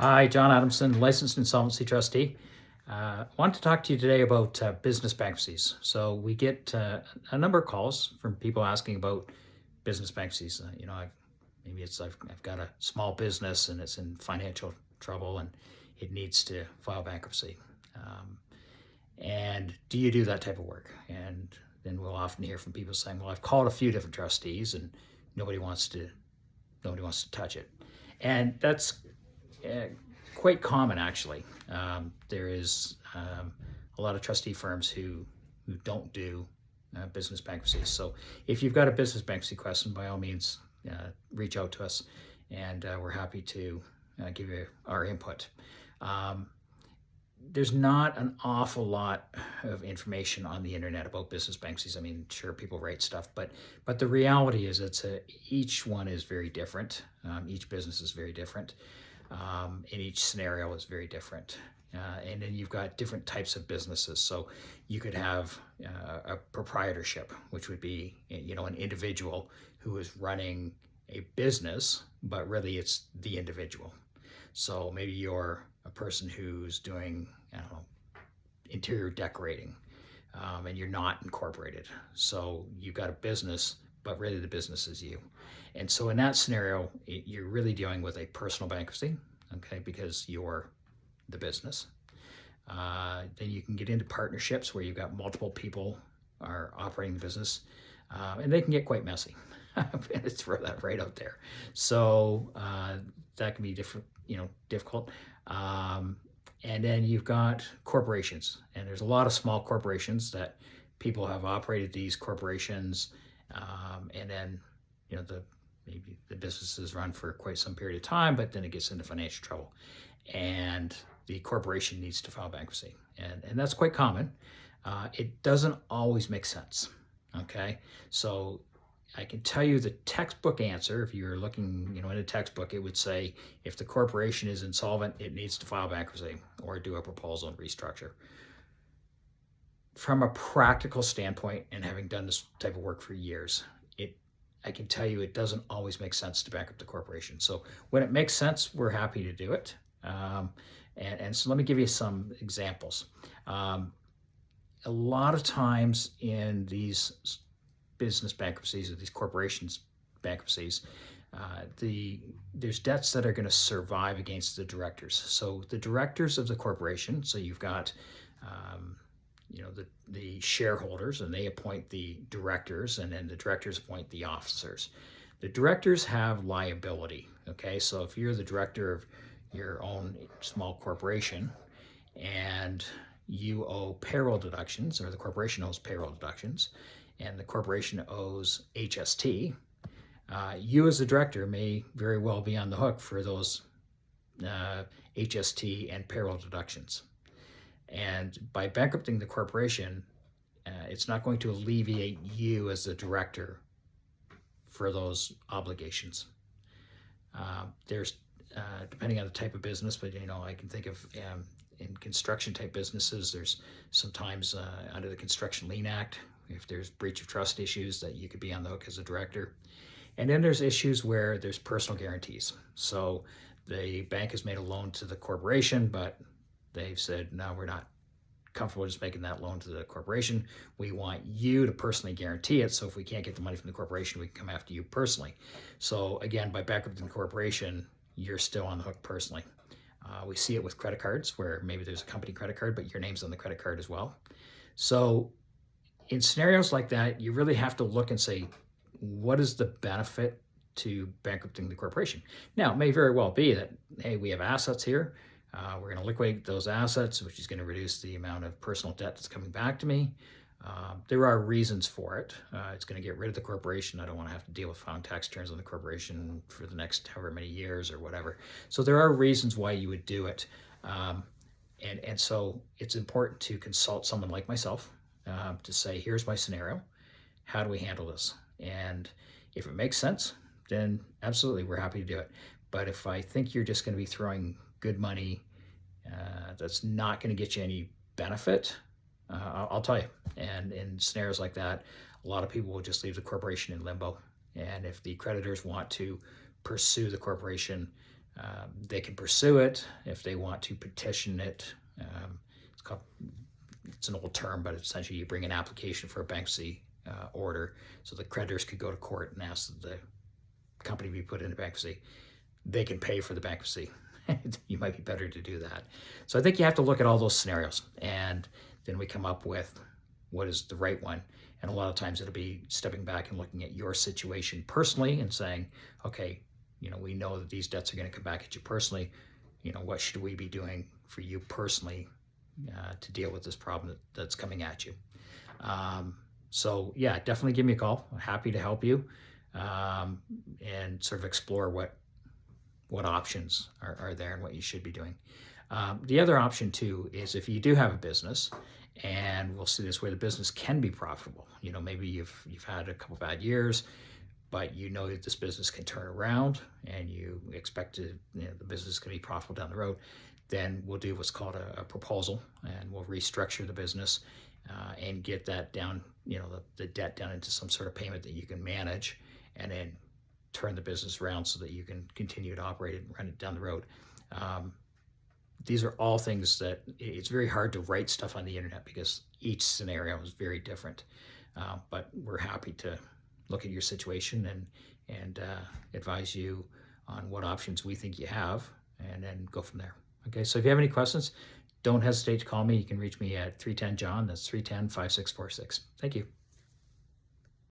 Hi, John Adamson, licensed insolvency trustee. Want to talk to you today about business bankruptcies. So we get a number of calls from people asking about business bankruptcies. I've got a small business and it's in financial trouble and it needs to file bankruptcy. And do you do that type of work? And then we'll often hear from people saying, "Well, I've called a few different trustees and nobody wants to touch it." And that's uh, quite common, actually. There is a lot of trustee firms who don't do business bankruptcies. So if you've got a business bankruptcy question, by all means, reach out to us, and we're happy to give you our input. There's not an awful lot of information on the internet about business bankruptcies. I mean, sure, people write stuff, but the reality is each one is very different. Each business is very different. And each scenario is very different. And then you've got different types of businesses. So you could have a proprietorship, which would be, an individual who is running a business, but really it's the individual. So maybe you're a person who's doing, I don't know, interior decorating, and you're not incorporated. So you've got a business, but really the business is you. And so in that scenario, you're really dealing with a personal bankruptcy, okay, because you're the business. Then you can get into partnerships where you've got multiple people are operating the business, and they can get quite messy. Let's throw that right out there. So that can be difficult. And then you've got corporations, and there's a lot of small corporations that people have operated these corporations, and then maybe the businesses run for quite some period of time, but then it gets into financial trouble, and the corporation needs to file bankruptcy, and that's quite common. It doesn't always make sense. Okay, so I can tell you the textbook answer. If you're looking, in a textbook, it would say if the corporation is insolvent, it needs to file bankruptcy or do a proposal and restructure. From a practical standpoint, and having done this type of work for years, I can tell you it doesn't always make sense to bankrupt the corporation. So when it makes sense, we're happy to do it. And so let me give you some examples. A lot of times in these business bankruptcies or these corporations bankruptcies, there's debts that are going to survive against the directors. So the directors of the corporation, so you've got the shareholders, and they appoint the directors, and then the directors appoint the officers. The directors have liability, okay? So if you're the director of your own small corporation and you owe payroll deductions, or the corporation owes payroll deductions, and the corporation owes HST, you as the director may very well be on the hook for those HST and payroll deductions. And by bankrupting the corporation, it's not going to alleviate you as the director for those obligations. There's, depending on the type of business, but I can think of in construction type businesses, there's sometimes under the Construction Lien Act, if there's breach of trust issues, that you could be on the hook as a director. And then there's issues where there's personal guarantees. So the bank has made a loan to the corporation, but they've said, no, we're not comfortable just making that loan to the corporation. We want you to personally guarantee it. So if we can't get the money from the corporation, we can come after you personally. So again, by bankrupting the corporation, you're still on the hook personally. We see it with credit cards where maybe there's a company credit card, but your name's on the credit card as well. So in scenarios like that, you really have to look and say, what is the benefit to bankrupting the corporation? Now, it may very well be that, hey, we have assets here. We're going to liquidate those assets, which is going to reduce the amount of personal debt that's coming back to me. There are reasons for it. It's going to get rid of the corporation. I don't want to have to deal with filing tax returns on the corporation for the next however many years or whatever. So there are reasons why you would do it. And so it's important to consult someone like myself to say, here's my scenario. How do we handle this? And if it makes sense, then absolutely, we're happy to do it. But if I think you're just going to be throwing good money that's not going to get you any benefit, I'll tell you. And in scenarios like that, a lot of people will just leave the corporation in limbo. And if the creditors want to pursue the corporation, They can pursue it if they want to petition it. It's an old term, but essentially you bring an application for a bankruptcy order, so the creditors could go to court and ask that the company be put into bankruptcy. They can pay for the bankruptcy. You might be better to do that. So I think you have to look at all those scenarios, and then we come up with what is the right one. And a lot of times it'll be stepping back and looking at your situation personally and saying, okay, we know that these debts are going to come back at you personally. What should we be doing for you personally to deal with this problem that's coming at you? So yeah, definitely give me a call. I'm happy to help you and sort of explore what options are there and what you should be doing. The other option too is if you do have a business, and we'll see this where the business can be profitable. Maybe you've had a couple bad years, but that this business can turn around, and you expect the business can be profitable down the road. Then we'll do what's called a proposal, and we'll restructure the business and get that down, the debt down into some sort of payment that you can manage, and then turn the business around so that you can continue to operate it and run it down the road. These are all things that it's very hard to write stuff on the internet because each scenario is very different. But we're happy to look at your situation and advise you on what options we think you have, and then go from there. Okay, so if you have any questions, don't hesitate to call me. You can reach me at 310-JOHN. That's 310-5646. Thank you.